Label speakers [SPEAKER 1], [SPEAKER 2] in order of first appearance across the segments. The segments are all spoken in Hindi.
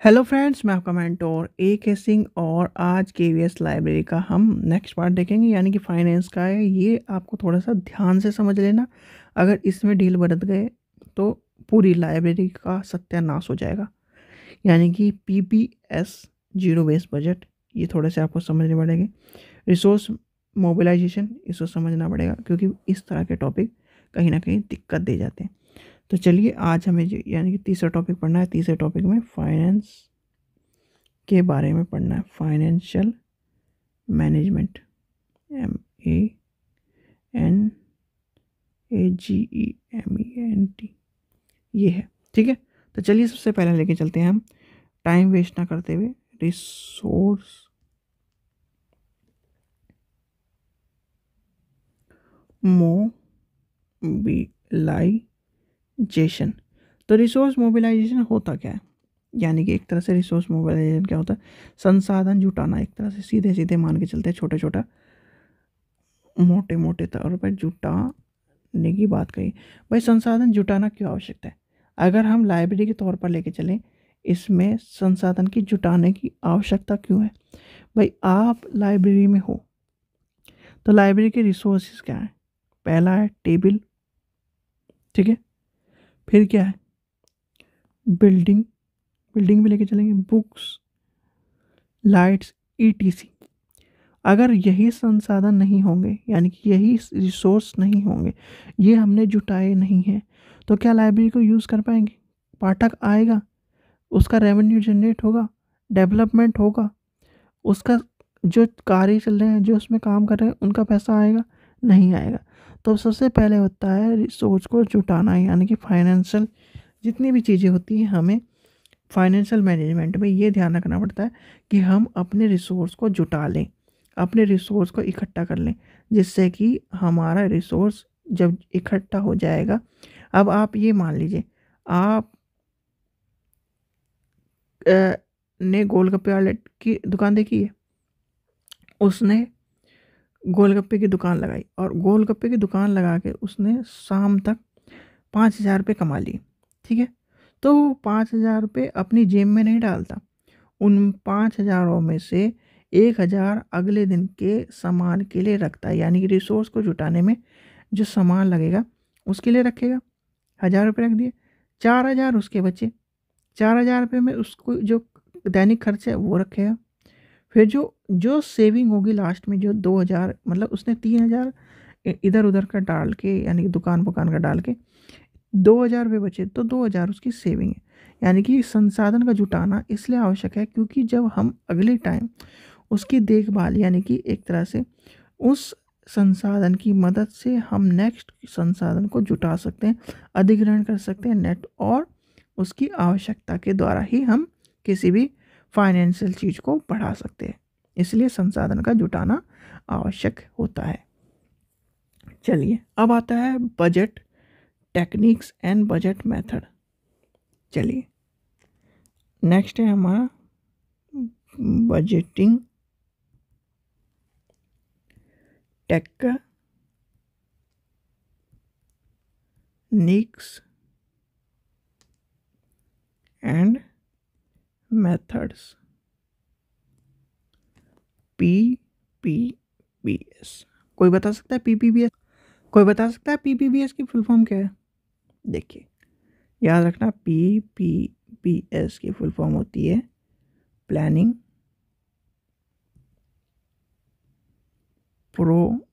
[SPEAKER 1] हेलो फ्रेंड्स, मैं आपका मेंटोर के सिंह और आज केवीएस लाइब्रेरी का हम नेक्स्ट पार्ट देखेंगे, यानी कि फाइनेंस का है। ये आपको थोड़ा सा ध्यान से समझ लेना। अगर इसमें ढील बरत गए तो पूरी लाइब्रेरी का सत्यानाश हो जाएगा। यानी कि पीपीएस, जीरो बेस बजट, ये थोड़े से आपको समझने पड़ेंगे। रिसोर्स मोबिलाइजेशन, इसको समझना पड़ेगा, क्योंकि इस तरह के टॉपिक कहीं ना कहीं दिक्कत दे जाते हैं। तो चलिए, आज हमें यानी कि तीसरा टॉपिक पढ़ना है। तीसरे टॉपिक में फाइनेंस के बारे में पढ़ना है। फाइनेंशियल मैनेजमेंट, MANAGEMENT, ये है। ठीक है, तो चलिए सबसे पहले लेके चलते हैं हम, टाइम वेस्ट ना करते हुए, रिसोर्स मोबिलाइजेशन। तो रिसोर्स मोबिलाइजेशन होता क्या है? यानी कि एक तरह से रिसोर्स मोबिलाइजेशन क्या होता है? संसाधन जुटाना। एक तरह से सीधे सीधे मान के चलते हैं, छोटे छोटा मोटे मोटे तौर पर जुटाने की बात कही। भाई, संसाधन जुटाना क्यों आवश्यकता है? अगर हम लाइब्रेरी के तौर पर लेके चलें, इसमें संसाधन की जुटाने की आवश्यकता क्यों है? भाई, आप लाइब्रेरी में हो तो लाइब्रेरी के रिसोर्सेज क्या है? पहला है टेबल, ठीक है। फिर क्या है? बिल्डिंग, बिल्डिंग भी लेके चलेंगे, बुक्स, लाइट्स, ईटीसी। अगर यही संसाधन नहीं होंगे, यानी कि यही रिसोर्स नहीं होंगे, ये हमने जुटाए नहीं हैं, तो क्या लाइब्रेरी को यूज़ कर पाएंगे? पाठक आएगा, उसका रेवेन्यू जनरेट होगा, डेवलपमेंट होगा, उसका जो कार्य चल रहे हैं, जो उसमें काम कर रहे हैं, उनका पैसा आएगा? नहीं आएगा। तो सबसे पहले होता है रिसोर्स को जुटाना, यानी कि फाइनेंशियल जितनी भी चीज़ें होती हैं, हमें फाइनेंशियल मैनेजमेंट में ये ध्यान रखना पड़ता है कि हम अपने रिसोर्स को जुटा लें, अपने रिसोर्स को इकट्ठा कर लें, जिससे कि हमारा रिसोर्स जब इकट्ठा हो जाएगा। अब आप ये मान लीजिए, आप ने गोलगप्पे वाले की दुकान देखी है। उसने गोलगप्पे की दुकान लगाई और गोलगप्पे की दुकान लगा के उसने शाम तक 5,000 रुपये कमा लिए, ठीक है। तो 5,000 रुपये अपनी जेब में नहीं डालता, उन 5,000 में से 1,000 अगले दिन के सामान के लिए रखता है। यानी कि रिसोर्स को जुटाने में जो सामान लगेगा उसके लिए रखेगा। 1,000 रुपये रख दिए, 4,000 उसके बचे। 4,000 रुपये में उसको जो दैनिक खर्च है वो रखेगा। फिर जो जो सेविंग होगी लास्ट में, जो 2,000, मतलब उसने 3,000 इधर उधर का डाल के, यानी कि दुकान बुकान का डाल के 2,000 रुपये बचे, तो 2,000 उसकी सेविंग है। यानी कि संसाधन का जुटाना इसलिए आवश्यक है, क्योंकि जब हम अगले टाइम उसकी देखभाल, यानी कि एक तरह से उस संसाधन की मदद से हम नेक्स्ट संसाधन को जुटा सकते हैं, अधिग्रहण कर सकते हैं नेट, और उसकी आवश्यकता के द्वारा ही हम किसी भी फाइनेंशियल चीज़ को बढ़ा सकते हैं। इसलिए संसाधन का जुटाना आवश्यक होता है। चलिए, अब आता है budget techniques and budget method. चलिए, नेक्स्ट है हमारा budgeting techniques and methods, PPBS। कोई बता सकता है PPBS? कोई बता सकता है PPBS की फुल फॉर्म क्या है? देखिए, याद रखना, PPBS की फुल फॉर्म होती है planning, programming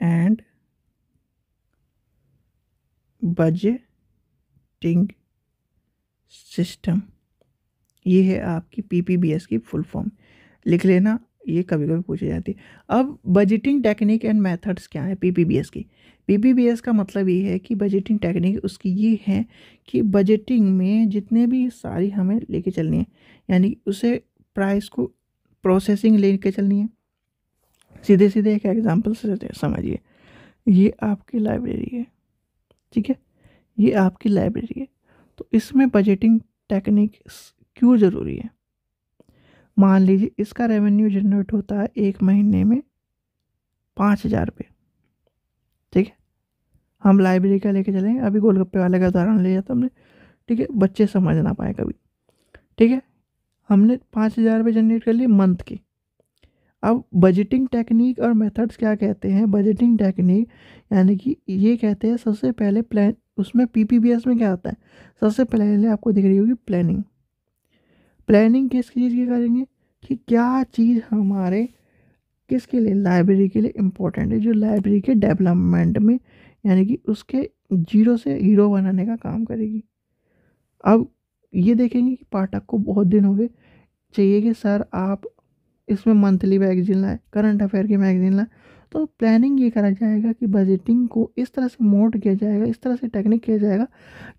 [SPEAKER 1] and budgeting system. ये है आपकी PPBS की फुल फॉर्म, लिख लेना, ये कभी कभी पूछी जाती है। अब बजटिंग टेक्निक एंड मेथड्स क्या है PPBS की? PPBS का मतलब ये है कि बजटिंग टेक्निक उसकी ये है कि बजटिंग में जितने भी सारी हमें लेके चलनी है, यानी उसे प्राइस को प्रोसेसिंग लेके चलनी है। सीधे सीधे एक एग्जांपल से समझिए, ये आपकी लाइब्रेरी है, ठीक है, ये आपकी लाइब्रेरी है। तो इसमें बजटिंग टेक्निक क्यों ज़रूरी है? मान लीजिए इसका रेवेन्यू जनरेट होता है एक महीने में 5,000 रुपये, ठीक है। हम लाइब्रेरी का लेके चलेंगे, अभी गोलगप्पे वाले का उदाहरण ले जाता हमने, ठीक है, बच्चे समझ ना पाए कभी, ठीक है। हमने 5,000 रुपये जनरेट कर लिए मंथ के। अब बजटिंग टेक्निक और मेथड्स क्या कहते हैं? बजटिंग टेक्निक यानी कि ये कहते हैं सबसे पहले प्लान, उसमें पीपीबीएस में क्या होता है, सबसे पहले आपको दिख रही होगी प्लानिंग। प्लानिंग किस चीज़ की करेंगे कि क्या चीज़ हमारे किसके लिए, लाइब्रेरी के लिए इम्पोर्टेंट है, जो लाइब्रेरी के डेवलपमेंट में यानी कि उसके जीरो से हीरो बनाने का काम करेगी। अब ये देखेंगे कि पाठक को बहुत दिन हो गए, चाहिए कि सर आप इसमें मंथली मैगजीन लाए, करंट अफेयर की मैगजीन लाए, तो प्लानिंग ये करा जाएगा कि बजटिंग को इस तरह से मोड किया जाएगा, इस तरह से टेक्निक किया जाएगा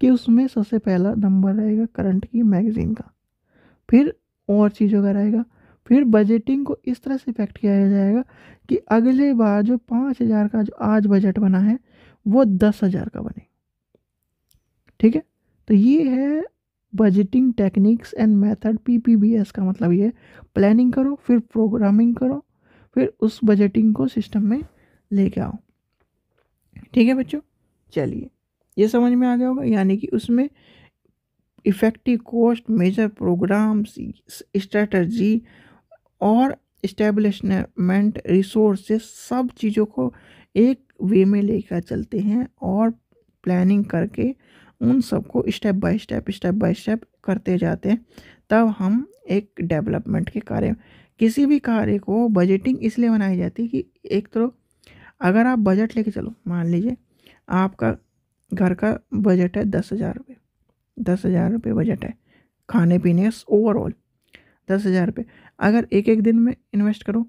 [SPEAKER 1] कि उसमें सबसे पहला नंबर रहेगा करंट की मैगजीन का, फिर और चीज़ों का रहेगा, फिर बजटिंग को इस तरह से इफेक्ट किया जाएगा कि अगले बार जो 5,000 का जो आज बजट बना है वो 10,000 का बने, ठीक है। तो ये है budgeting techniques and method, PPBS का मतलब ये प्लानिंग करो, फिर प्रोग्रामिंग करो, फिर उस बजटिंग को सिस्टम में लेके आओ, ठीक है बच्चों। चलिए, ये समझ में आ गया होगा, यानी कि उसमें effective cost major programs, strategy और इस्टेब्लिशमेंट रिसोर्सेज, सब चीज़ों को एक वे में लेकर चलते हैं और प्लानिंग करके उन सबको स्टेप बाय स्टेप करते जाते हैं, तब हम एक डेवलपमेंट के कार्य, किसी भी कार्य को बजटिंग इसलिए बनाई जाती है कि एक तो अगर आप बजट लेके चलो, मान लीजिए आपका घर का बजट है 10,000 रुपये, 10,000 रुपये बजट है खाने पीने का ओवरऑल, 10,000 रुपये अगर एक एक दिन में इन्वेस्ट करो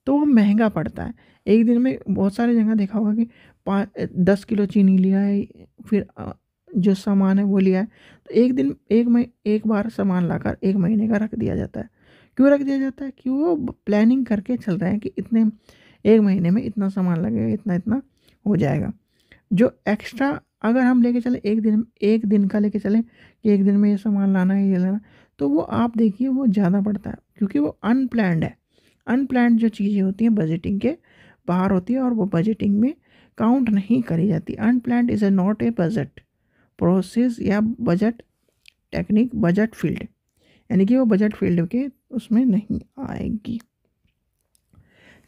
[SPEAKER 1] तो वो महंगा पड़ता है। एक दिन में बहुत सारी जगह देखा होगा कि 10 किलो चीनी लिया है, फिर जो सामान है वो लिया है, तो एक दिन एक बार सामान लाकर 1 महीने का रख दिया जाता है। क्यों रख दिया जाता है? कि वो प्लानिंग करके चल रहे हैं कि इतने 1 महीने में इतना सामान लगेगा, इतना इतना हो जाएगा। जो एक्स्ट्रा अगर हम लेके चले एक दिन का लेके चलें कि एक दिन में ये सामान लाना है, ये लाना, तो वो आप देखिए वो ज़्यादा पड़ता है, क्योंकि वो अनप्लैंड है। अनप्लैंड जो चीज़ें होती हैं बजटिंग के बाहर होती है और वो बजटिंग में काउंट नहीं करी जाती। Unplanned is not a budget process या बजट टेक्निक, बजट फील्ड, यानी कि वो बजट फील्ड के उसमें नहीं आएगी।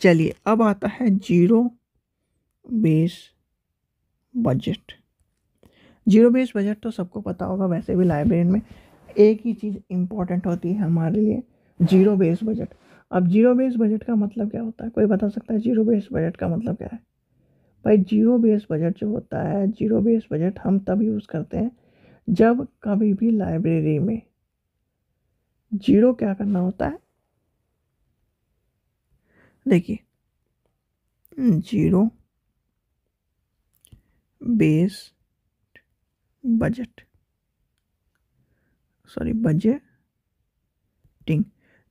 [SPEAKER 1] चलिए, अब आता है zero base budget. Zero base budget तो सबको पता होगा, वैसे भी लाइब्रेरी में एक ही चीज़ इम्पॉर्टेंट होती है हमारे लिए, जीरो बेस बजट। अब जीरो बेस बजट का मतलब क्या होता है? कोई बता सकता है जीरो बेस बजट का मतलब क्या है? भाई जीरो बेस बजट जो होता है, जीरो बेस बजट हम तब यूज़ करते हैं जब कभी भी लाइब्रेरी में जीरो क्या करना होता है। देखिए, zero base budget, sorry budgeting,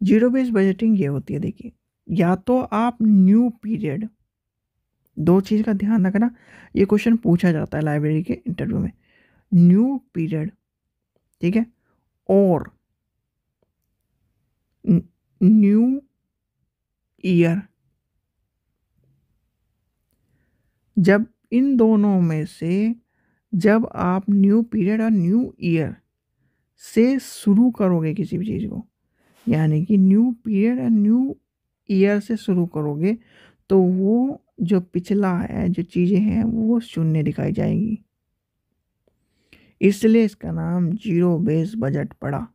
[SPEAKER 1] zero base budgeting ये होती है। देखिए, या तो आप न्यू पीरियड, दो चीज़ का ध्यान रखना, ये क्वेश्चन पूछा जाता है लाइब्रेरी के इंटरव्यू में, न्यू पीरियड, ठीक है, और न्यू ईयर। जब इन दोनों में से जब आप न्यू पीरियड और न्यू ईयर से शुरू करोगे किसी भी चीज़ को, यानी कि न्यू पीरियड और न्यू ईयर से शुरू करोगे, तो वो जो पिछला है, जो चीज़ें हैं वो शून्य दिखाई जाएंगी, इसलिए इसका नाम जीरो बेस बजट पड़ा।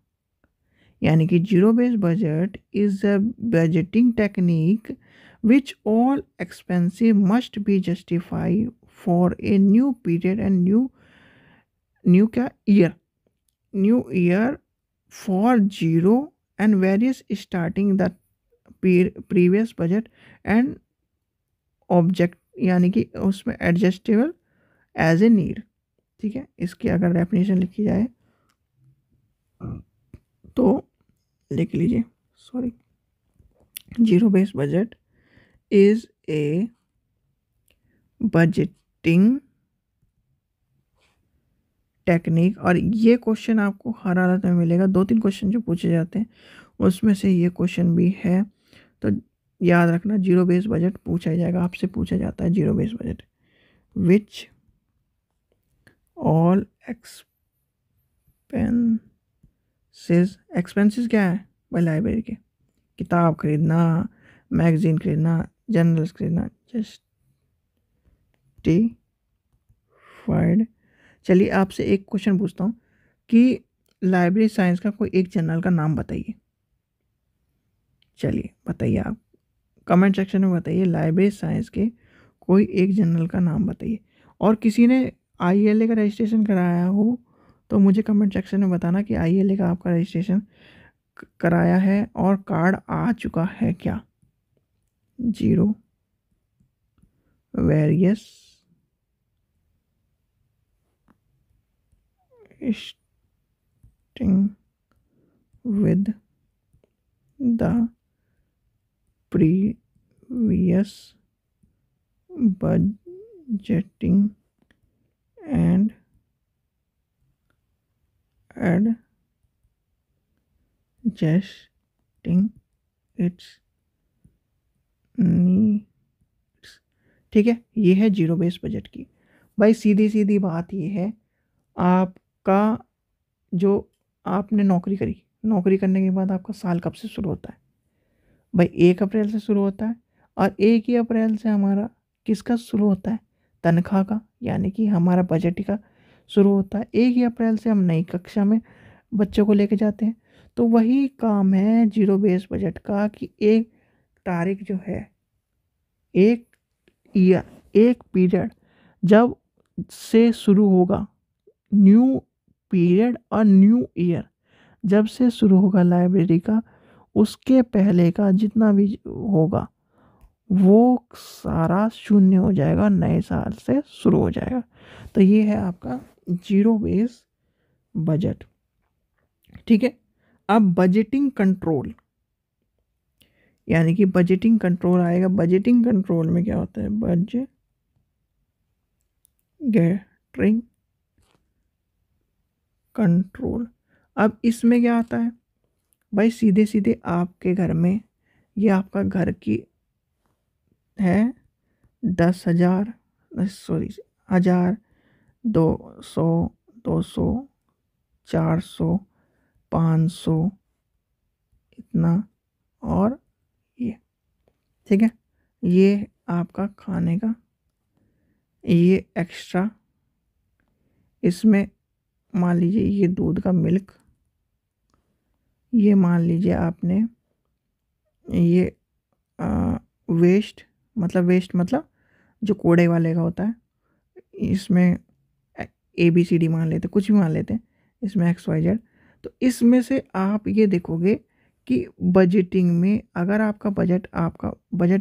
[SPEAKER 1] यानी कि zero base budget is a budgeting technique which all expensive must be justify for a new period and new क्या year for zero and various starting the previous budget and object, यानी कि उसमें एडजस्टेबल एज ए नीड, ठीक है। इसकी अगर डेफिनेशन लिखी जाए तो लिख लीजिए, sorry, zero base budget is a budgeting technique. और ये क्वेश्चन आपको हर हालत में मिलेगा, 2-3 क्वेश्चन जो पूछे जाते हैं उसमें से ये क्वेश्चन भी है, तो याद रखना जीरो बेस बजट पूछा जाएगा, आपसे पूछा जाता है zero base budget, which all expenses क्या है भाई? लाइब्रेरी के किताब खरीदना, मैगजीन खरीदना, जर्नल्स खरीदना, जस्टिफाइड। चलिए आपसे एक क्वेश्चन पूछता हूँ कि लाइब्रेरी साइंस का कोई एक जर्नल का नाम बताइए। चलिए बताइए, आप कमेंट सेक्शन में बताइए लाइब्रेरी साइंस के कोई एक जर्नल का नाम बताइए। और किसी ने ILA का रजिस्ट्रेशन कराया हो तो मुझे कमेंट सेक्शन में बताना कि ILA का आपका रजिस्ट्रेशन कराया है और कार्ड आ चुका है क्या। 0 various sting with the previous budgeting and adjusting its needs। ठीक है, ये है जीरो बेस बजट की। भाई सीधी सीधी बात ये है, आपका जो आपने नौकरी करी, नौकरी करने के बाद आपका साल कब से शुरू होता है भाई? 1 अप्रैल से शुरू होता है। और 1 ही अप्रैल से हमारा किसका शुरू होता है? तनख्वाह का, यानी कि हमारा बजट का शुरू होता है। 1 ही अप्रैल से हम नई कक्षा में बच्चों को लेके जाते हैं। तो वही काम है जीरो बेस बजट का कि एक तारीख जो है, एक ईयर, एक पीरियड जब से शुरू होगा, न्यू पीरियड और न्यू ईयर जब से शुरू होगा लाइब्रेरी का, उसके पहले का जितना भी होगा वो सारा शून्य हो जाएगा, नए साल से शुरू हो जाएगा। तो ये है आपका जीरो बेस बजट। ठीक है, अब बजटिंग कंट्रोल, यानी कि बजटिंग कंट्रोल आएगा। बजटिंग कंट्रोल में क्या होता है? Budgeting control. अब इसमें क्या आता है भाई? सीधे सीधे आपके घर में, ये आपका घर की है 10,000, सॉरी 1,000, 200, 200, 400, 500, इतना, और ये। ठीक है, ये आपका खाने का, ये एक्स्ट्रा, इसमें मान लीजिए ये दूध का मिल्क, ये मान लीजिए आपने ये वेस्ट मतलब जो कूड़े वाले का होता है, इसमें ABCD मान लेते, कुछ भी मान लेते हैं, इसमें XYZ। तो इसमें से आप ये देखोगे कि बजटिंग में अगर आपका बजट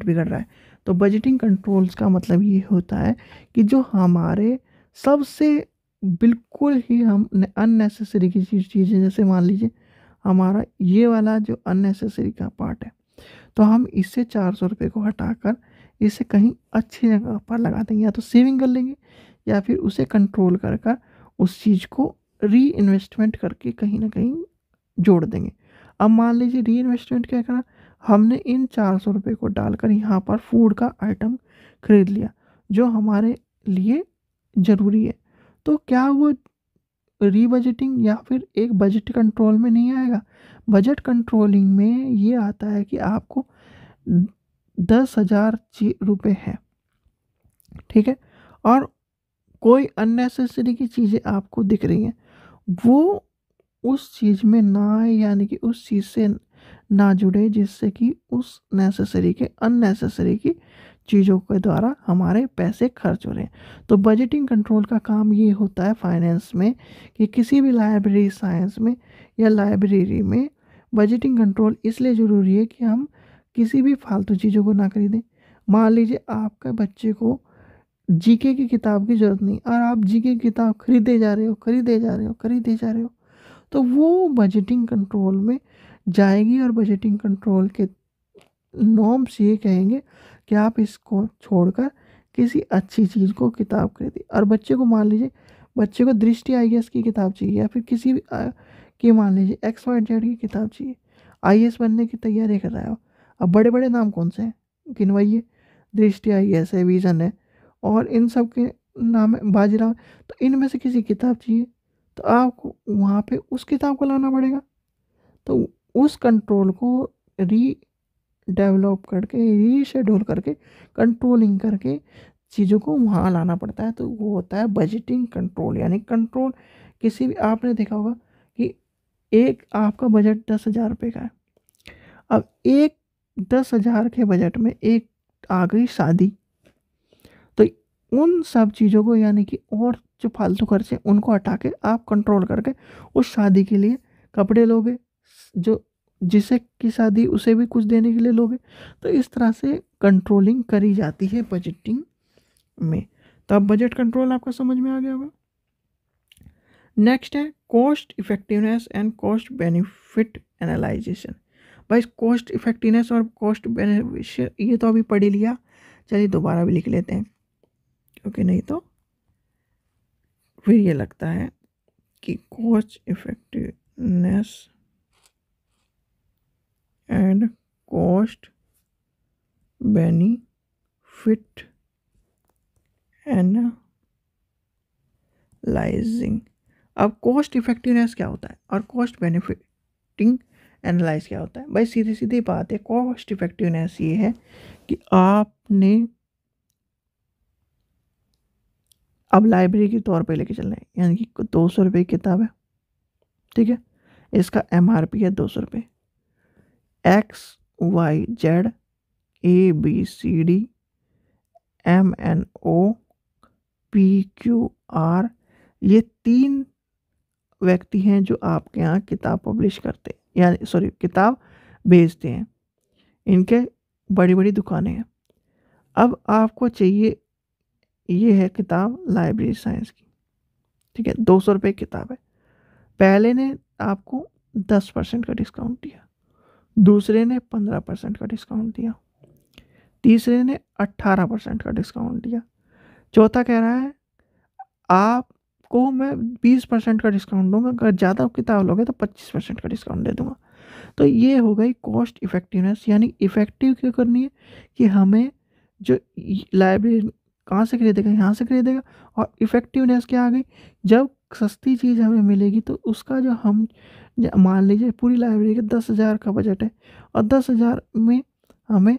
[SPEAKER 1] बिगड़ रहा है, तो बजटिंग कंट्रोल्स का मतलब ये होता है कि जो हमारे सबसे बिल्कुल ही हम अननेसेसरी की चीज़ें, जैसे मान लीजिए हमारा ये वाला जो अननेसेसरी का पार्ट है, तो हम इससे 400 रुपये को हटाकर इसे कहीं अच्छी जगह पर लगा देंगे, या तो सेविंग कर लेंगे या फिर उसे कंट्रोल कर कर उस चीज़ को री इन्वेस्टमेंट करके कहीं ना कहीं जोड़ देंगे। अब मान लीजिए री इन्वेस्टमेंट क्या करा, हमने इन 400 रुपये को डालकर यहाँ पर फूड का आइटम खरीद लिया जो हमारे लिए ज़रूरी है, तो क्या वो री बजटिंग या फिर एक बजट कंट्रोल में नहीं आएगा? बजट कंट्रोलिंग में ये आता है कि आपको 10,000 रुपये है, ठीक है, और कोई अननेसेसरी की चीज़ें आपको दिख रही हैं, वो उस चीज़ में ना आए, यानी कि उस चीज़ से ना जुड़े जिससे कि उस नेसेसरी के अननेसेसरी की चीज़ों के द्वारा हमारे पैसे खर्च हो रहे हैं। तो बजटिंग कंट्रोल का काम ये होता है फाइनेंस में कि किसी भी लाइब्रेरी साइंस में या लाइब्रेरी में बजटिंग कंट्रोल इसलिए ज़रूरी है कि हम किसी भी फालतू चीज़ों को ना खरीदें। मान लीजिए आपके बच्चे को जीके की किताब की ज़रूरत नहीं और आप जीके की किताब खरीदे जा रहे हो, तो वो बजटिंग कंट्रोल में जाएगी। और बजटिंग कंट्रोल के नॉर्म्स ये कहेंगे कि आप इसको छोड़कर किसी अच्छी चीज़ को किताब खरीदिए। और बच्चे को मान लीजिए बच्चे को दृष्टि IAS की किताब चाहिए, या फिर किसी भी की मान लीजिए XYZ की किताब चाहिए, IAS बनने की तैयारी कर रहा हो। अब बड़े बड़े नाम कौन से हैं गिनवाइए? दृष्टि IAS है, विज़न है, और इन सब के नाम है, बाजीराव, तो इनमें से किसी किताब चाहिए, तो आपको वहाँ पे उस किताब को लाना पड़ेगा। तो उस कंट्रोल को री डेवलप करके, रीशेड्यूल करके, कंट्रोलिंग करके चीज़ों को वहाँ लाना पड़ता है। तो वो होता है बजटिंग कंट्रोल। यानी कंट्रोल किसी भी, आपने देखा होगा कि एक आपका बजट 10,000 रुपये का है। अब एक 10,000 के बजट में एक आ गई शादी, तो उन सब चीज़ों को, यानी कि और जो फालतू खर्चे उनको हटा के आप कंट्रोल करके उस शादी के लिए कपड़े लोगे, जो जिसे की शादी उसे भी कुछ देने के लिए लोगे। तो इस तरह से कंट्रोलिंग करी जाती है बजटिंग में। तो अब बजट कंट्रोल आपका समझ में आ गया होगा। नेक्स्ट है cost effectiveness and cost benefit analysation. भाई कॉस्ट इफेक्टिवनेस और कॉस्ट बेनिफिट ये तो अभी पढ़ ही लिया, चलिए दोबारा भी लिख लेते हैं, क्योंकि नहीं तो फिर ये लगता है कि cost effectiveness and cost benefit analysing. अब कॉस्ट इफेक्टिवनेस क्या होता है और कॉस्ट बेनिफिटिंग एनालाइज क्या होता है? भाई सीधी सीधी बात है, कॉस्ट इफेक्टिवनेस ये है कि आपने अब लाइब्रेरी के तौर पे लेके चल रहे हैं, यानी कि 200 रुपये की किताब है, ठीक है, इसका MRP है 200 रुपये। XYZ ABCD MNO PQR ये 3 व्यक्ति हैं जो आपके यहाँ किताब पब्लिश करते हैं, यानी सॉरी किताब बेचते हैं। इनके बड़ी बड़ी दुकानें हैं। अब आपको चाहिए, ये है किताब लाइब्रेरी साइंस की, ठीक है, 200 रुपये की किताब है। पहले ने आपको 10% का डिस्काउंट दिया, दूसरे ने 15% का डिस्काउंट दिया, तीसरे ने 18% का डिस्काउंट दिया, चौथा कह रहा है आपको मैं 20% का डिस्काउंट दूंगा, अगर ज़्यादा किताब लोगे तो 25% का डिस्काउंट दे दूंगा। तो ये हो गई कॉस्ट इफेक्टिवनेस। यानी इफेक्टिव क्यों करनी है कि हमें जो लाइब्रेरी कहाँ से खरीदेगा, यहाँ से खरीदेगा। और इफेक्टिवनेस क्या आ गई, जब सस्ती चीज़ हमें मिलेगी तो उसका जो हम मान लीजिए पूरी लाइब्रेरी का 10,000 का बजट है और 10,000 में हमें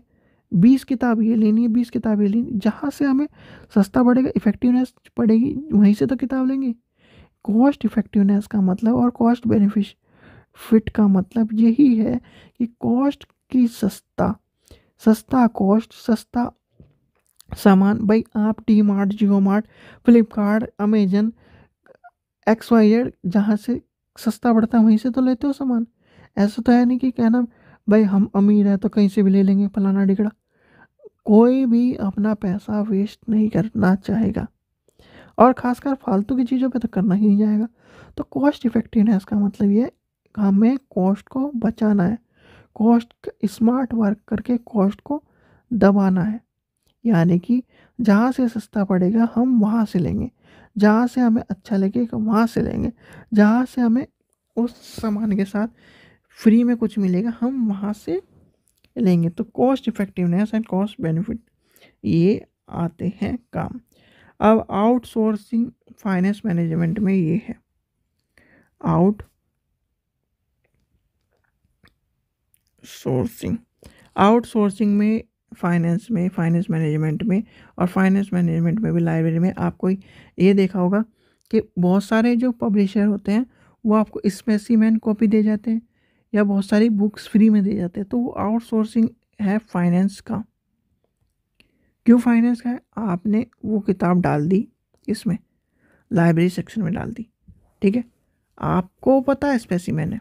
[SPEAKER 1] 20 किताब ये लेनी है, 20 किताब ये लेनी, जहाँ से हमें सस्ता पड़ेगा, इफेक्टिवनेस पड़ेगी, वहीं से तो किताब लेंगे। कॉस्ट इफेक्टिवनेस का मतलब और कॉस्ट बेनिफिट का मतलब यही है कि कॉस्ट की सस्ता कॉस्ट, सस्ता सामान। भाई आप डी मार्ट, जियो मार्ट, फ्लिपकार्ट, अमेजन, XYZ जहाँ से सस्ता पड़ता है वहीं से तो लेते हो सामान। ऐसा तो है नहीं कि कहना भाई हम अमीर हैं तो कहीं से भी ले लेंगे फलाना ढिकड़ा। कोई भी अपना पैसा वेस्ट नहीं करना चाहेगा, और खासकर फालतू की चीज़ों पे तो करना ही नहीं जाएगा। तो कॉस्ट इफेक्टिवनेस का मतलब ये हमें कॉस्ट को बचाना है, कॉस्ट स्मार्ट वर्क करके कॉस्ट को दबाना है। यानी कि जहाँ से सस्ता पड़ेगा हम वहाँ से लेंगे, जहाँ से हमें अच्छा लगेगा वहाँ से लेंगे, जहाँ से हमें उस सामान के साथ फ्री में कुछ मिलेगा हम वहाँ से लेंगे। तो cost effectiveness and cost benefit ये आते हैं काम। अब आउटसोर्सिंग फाइनेंस मैनेजमेंट में ये है, आउटसोर्सिंग में फाइनेंस मैनेजमेंट में और फाइनेंस मैनेजमेंट में भी लाइब्रेरी में आपको ये देखा होगा कि बहुत सारे जो पब्लिशर होते हैं वो आपको स्पेसिमेन कॉपी दे जाते हैं या बहुत सारी बुक्स फ्री में दे जाते हैं। तो वो आउटसोर्सिंग है फाइनेंस का। क्यों फाइनेंस का है? आपने वो किताब डाल दी इसमें लाइब्रेरी सेक्शन में डाल दी, ठीक है, आपको पता है स्पेसिमेन है,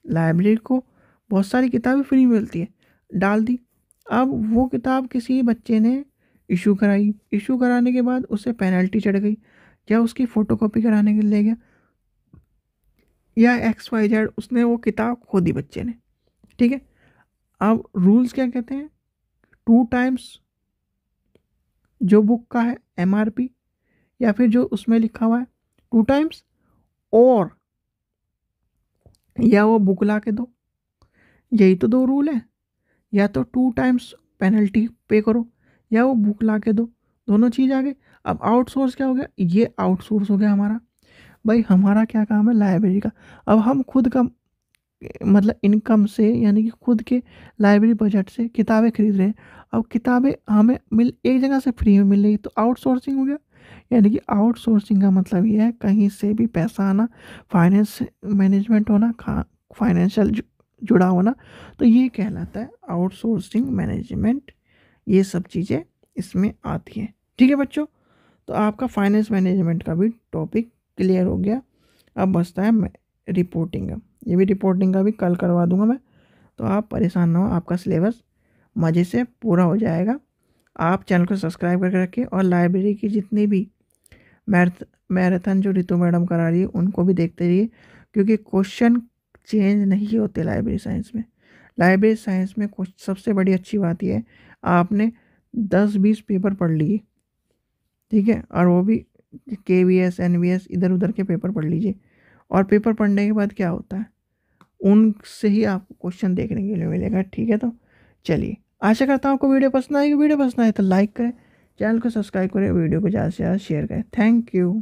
[SPEAKER 1] लाइब्रेरी को बहुत सारी किताबें फ्री मिलती है, डाल दी। अब वो किताब किसी बच्चे ने इशू कराई, इशू कराने के बाद उसे पेनल्टी चढ़ गई, या उसकी फ़ोटोकॉपी कराने के लिए ले गया, या XYZ उसने वो किताब खो दी बच्चे ने, ठीक है। अब रूल्स क्या कहते हैं, 2 टाइम्स जो बुक का है MRP, या फिर जो उसमें लिखा हुआ है 2 टाइम्स, और या वो बुक ला के दो। यही तो 2 रूल है, या तो 2 टाइम्स पेनल्टी पे करो या वो बुक ला के दो, दोनों चीज़ आ गई। अब आउटसोर्स क्या हो गया, ये आउटसोर्स हो गया हमारा। भाई हमारा क्या काम है, लाइब्रेरी का। अब हम खुद का मतलब इनकम से, यानी कि खुद के लाइब्रेरी बजट से किताबें खरीद रहे हैं। अब किताबें हमें मिल एक जगह से फ्री में मिल रही, तो आउटसोर्सिंग हो गया। यानी कि आउटसोर्सिंग का मतलब ये है कहीं से भी पैसा आना, फाइनेंस मैनेजमेंट होना, फाइनेंशियल जुड़ा होना, तो ये कहलाता है आउटसोर्सिंग मैनेजमेंट। ये सब चीज़ें इसमें आती हैं। ठीक है बच्चों, तो आपका फाइनेंस मैनेजमेंट का भी टॉपिक क्लियर हो गया। अब बचता है रिपोर्टिंग का। ये भी रिपोर्टिंग का भी कल करवा दूंगा मैं, तो आप परेशान ना हो, आपका सिलेबस मज़े से पूरा हो जाएगा। आप चैनल को सब्सक्राइब करके रखिए, और लाइब्रेरी की जितनी भी मैराथन जो रितु मैडम करा रही है उनको भी देखते रहिए, क्योंकि क्वेश्चन चेंज नहीं होते लाइब्रेरी साइंस में। लाइब्रेरी साइंस में कुछ सबसे बड़ी अच्छी बात यह है, आपने 10-20 पेपर पढ़ लिए, ठीक है, और वो भी KVS NVS इधर उधर के पेपर पढ़ लीजिए, और पेपर पढ़ने के बाद क्या होता है, उनसे ही आपको क्वेश्चन देखने के लिए मिलेगा। ठीक है, तो चलिए, आशा करता हूँ आपको वीडियो पसंद आएगी। वीडियो पसंद आए तो लाइक करें, चैनल को सब्सक्राइब करें, वीडियो को ज़्यादा से ज़्यादा शेयर करें। Thank you.